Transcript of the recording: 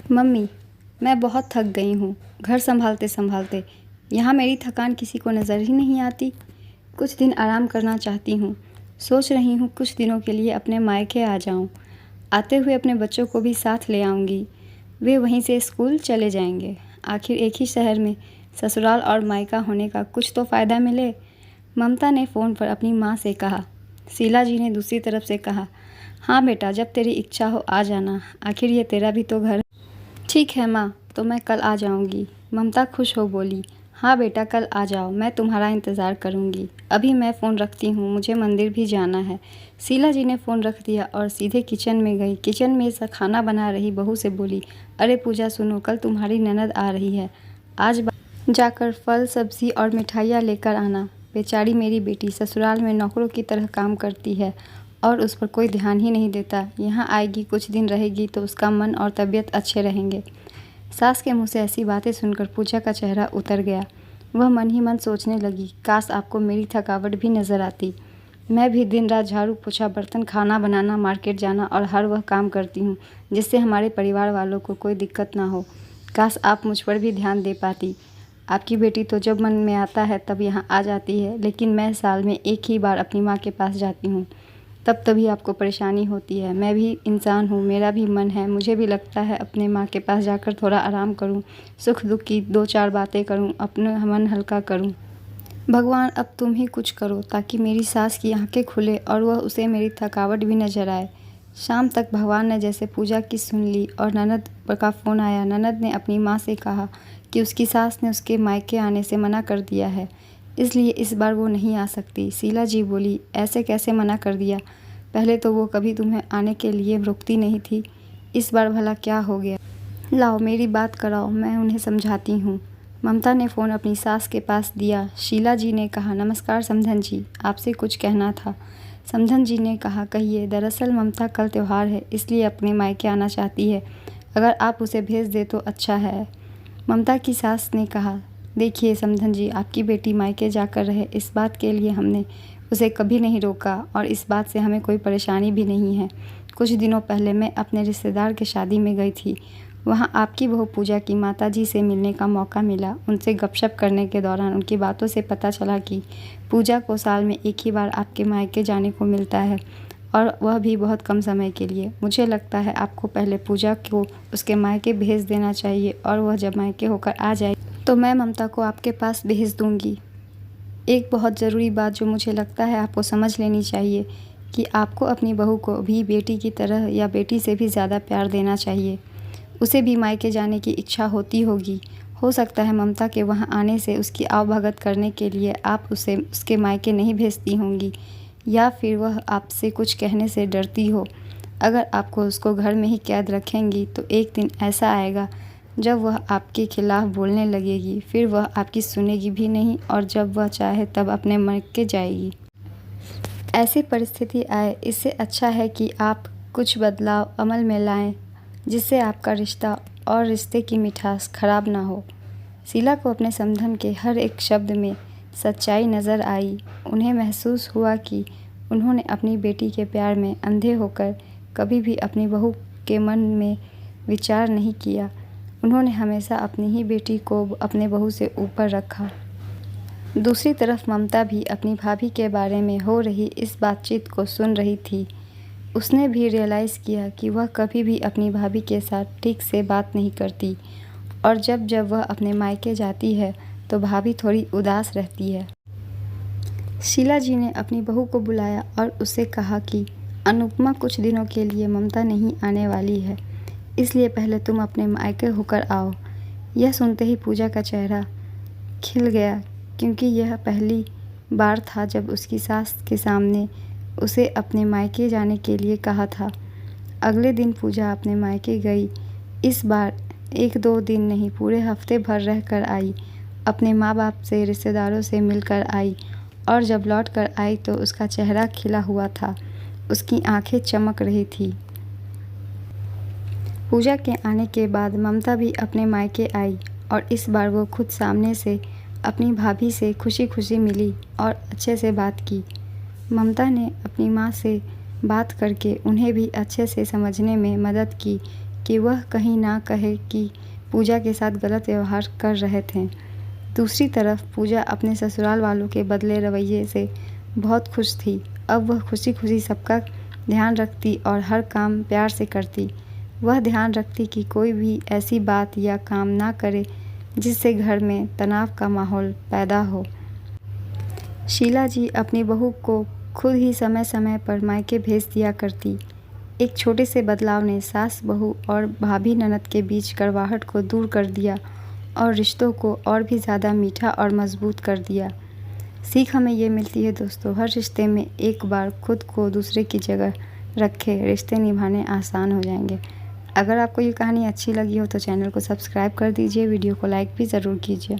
Mummy, मैं बहुत थक गई हूँ घर संभालते संभालते। यहाँ मेरी थकान किसी को नज़र ही नहीं आती। कुछ दिन आराम करना चाहती हूँ। सोच रही हूँ कुछ दिनों के लिए अपने मायके आ जाऊँ। आते हुए अपने बच्चों को भी साथ ले आऊँगी। वे वहीं से स्कूल चले जाएंगे। आखिर एक ही शहर में ससुराल और मायका होने का कुछ तो फ़ायदा मिले। ममता ने फ़ोन पर अपनी माँ से कहा। शीला जी ने दूसरी तरफ से कहा, हाँ बेटा, जब तेरी इच्छा हो आ जाना, आखिर ये तेरा भी तो घर। ठीक है माँ, तो मैं कल आ जाऊँगी। ममता खुश हो बोली, हाँ बेटा, कल आ जाओ, मैं तुम्हारा इंतज़ार करूँगी। अभी मैं फ़ोन रखती हूँ, मुझे मंदिर भी जाना है। शीला जी ने फ़ोन रख दिया और सीधे किचन में गई। किचन में से खाना बना रही बहू से बोली, अरे पूजा सुनो, कल तुम्हारी ननद आ रही है। आज जाकर फल सब्ज़ी और मिठाइयाँ लेकर आना। बेचारी मेरी बेटी ससुराल में नौकरों की तरह काम करती है और उस पर कोई ध्यान ही नहीं देता। यहाँ आएगी, कुछ दिन रहेगी तो उसका मन और तबीयत अच्छे रहेंगे। सास के मुंह से ऐसी बातें सुनकर पूजा का चेहरा उतर गया। वह मन ही मन सोचने लगी, काश आपको मेरी थकावट भी नज़र आती। मैं भी दिन रात झाड़ू पोछा, बर्तन, खाना बनाना, मार्केट जाना और हर वह काम करती हूँ जिससे हमारे परिवार वालों को कोई दिक्कत ना हो। काश आप मुझ पर भी ध्यान दे पाती। आपकी बेटी तो जब मन में आता है तब यहाँ आ जाती है, लेकिन मैं साल में एक ही बार अपनी माँ के पास जाती हूँ। तब तभी आपको परेशानी होती है। मैं भी इंसान हूँ, मेरा भी मन है, मुझे भी लगता है अपने माँ के पास जाकर थोड़ा आराम करूँ, सुख दुख की दो चार बातें करूँ, अपना मन हल्का करूँ। भगवान, अब तुम ही कुछ करो ताकि मेरी सास की आंखें खुले और वह उसे मेरी थकावट भी नजर आए। शाम तक भगवान ने जैसे पूजा की सुन ली और ननद का फ़ोन आया। ननद ने अपनी माँ से कहा कि उसकी सास ने उसके मायके आने से मना कर दिया है, इसलिए इस बार वो नहीं आ सकती। शीला जी बोली, ऐसे कैसे मना कर दिया? पहले तो वो कभी तुम्हें आने के लिए रोकती नहीं थी, इस बार भला क्या हो गया? लाओ मेरी बात कराओ, मैं उन्हें समझाती हूँ। ममता ने फ़ोन अपनी सास के पास दिया। शीला जी ने कहा, नमस्कार समधन जी, आपसे कुछ कहना था। समधन जी ने कहा, कहिए। दरअसल ममता कल त्यौहार है, इसलिए अपने मायके आना चाहती है। अगर आप उसे भेज दे तो अच्छा है। ममता की सास ने कहा, देखिए समधन जी, आपकी बेटी मायके जाकर रहे, इस बात के लिए हमने उसे कभी नहीं रोका और इस बात से हमें कोई परेशानी भी नहीं है। कुछ दिनों पहले मैं अपने रिश्तेदार की शादी में गई थी। वहाँ आपकी बहू पूजा की माताजी से मिलने का मौका मिला। उनसे गपशप करने के दौरान उनकी बातों से पता चला कि पूजा को साल में एक ही बार आपके मायके जाने को मिलता है और वह भी बहुत कम समय के लिए। मुझे लगता है आपको पहले पूजा को उसके मायके भेज देना चाहिए और वह जब मायके होकर आ जाए तो मैं ममता को आपके पास भेज दूँगी। एक बहुत ज़रूरी बात जो मुझे लगता है आपको समझ लेनी चाहिए कि आपको अपनी बहू को भी बेटी की तरह या बेटी से भी ज़्यादा प्यार देना चाहिए। उसे भी मायके जाने की इच्छा होती होगी। हो सकता है ममता के वहाँ आने से उसकी आवभगत करने के लिए आप उसे उसके मायके नहीं भेजती होंगी, या फिर वह आपसे कुछ कहने से डरती हो। अगर आपको उसको घर में ही कैद रखेंगी तो एक दिन ऐसा आएगा जब वह आपके खिलाफ़ बोलने लगेगी, फिर वह आपकी सुनेगी भी नहीं और जब वह चाहे तब अपने मायके जाएगी। ऐसी परिस्थिति आए, इससे अच्छा है कि आप कुछ बदलाव अमल में लाएं जिससे आपका रिश्ता और रिश्ते की मिठास खराब ना हो। शीला को अपने समधन के हर एक शब्द में सच्चाई नज़र आई। उन्हें महसूस हुआ कि उन्होंने अपनी बेटी के प्यार में अंधे होकर कभी भी अपनी बहू के मन में विचार नहीं किया। उन्होंने हमेशा अपनी ही बेटी को अपने बहू से ऊपर रखा। दूसरी तरफ ममता भी अपनी भाभी के बारे में हो रही इस बातचीत को सुन रही थी। उसने भी रियलाइज़ किया कि वह कभी भी अपनी भाभी के साथ ठीक से बात नहीं करती और जब जब वह अपने मायके जाती है तो भाभी थोड़ी उदास रहती है। शीला जी ने अपनी बहू को बुलाया और उससे कहा कि अनुपमा कुछ दिनों के लिए ममता नहीं आने वाली है, इसलिए पहले तुम अपने मायके होकर आओ। यह सुनते ही पूजा का चेहरा खिल गया, क्योंकि यह पहली बार था जब उसकी सास के सामने उसे अपने मायके जाने के लिए कहा था। अगले दिन पूजा अपने मायके गई। इस बार एक दो दिन नहीं, पूरे हफ्ते भर रह कर आई। अपने माँ बाप से, रिश्तेदारों से मिलकर आई और जब लौट कर आई तो उसका चेहरा खिला हुआ था, उसकी आंखें चमक रही थी। पूजा के आने के बाद ममता भी अपने मायके आई और इस बार वो खुद सामने से अपनी भाभी से खुशी खुशी मिली और अच्छे से बात की। ममता ने अपनी माँ से बात करके उन्हें भी अच्छे से समझने में मदद की कि वह कहीं ना कहे कि पूजा के साथ गलत व्यवहार कर रहे थे। दूसरी तरफ पूजा अपने ससुराल वालों के बदले रवैये से बहुत खुश थी। अब वह खुशी खुशी सबका ध्यान रखती और हर काम प्यार से करती। वह ध्यान रखती कि कोई भी ऐसी बात या काम ना करे जिससे घर में तनाव का माहौल पैदा हो। शीला जी अपनी बहू को खुद ही समय समय पर मायके भेज दिया करती। एक छोटे से बदलाव ने सास बहू और भाभी ननद के बीच कड़वाहट को दूर कर दिया और रिश्तों को और भी ज़्यादा मीठा और मजबूत कर दिया। सीख हमें ये मिलती है दोस्तों, हर रिश्ते में एक बार खुद को दूसरे की जगह रखे, रिश्ते निभाने आसान हो जाएंगे। अगर आपको ये कहानी अच्छी लगी हो तो चैनल को सब्सक्राइब कर दीजिए, वीडियो को लाइक भी ज़रूर कीजिए।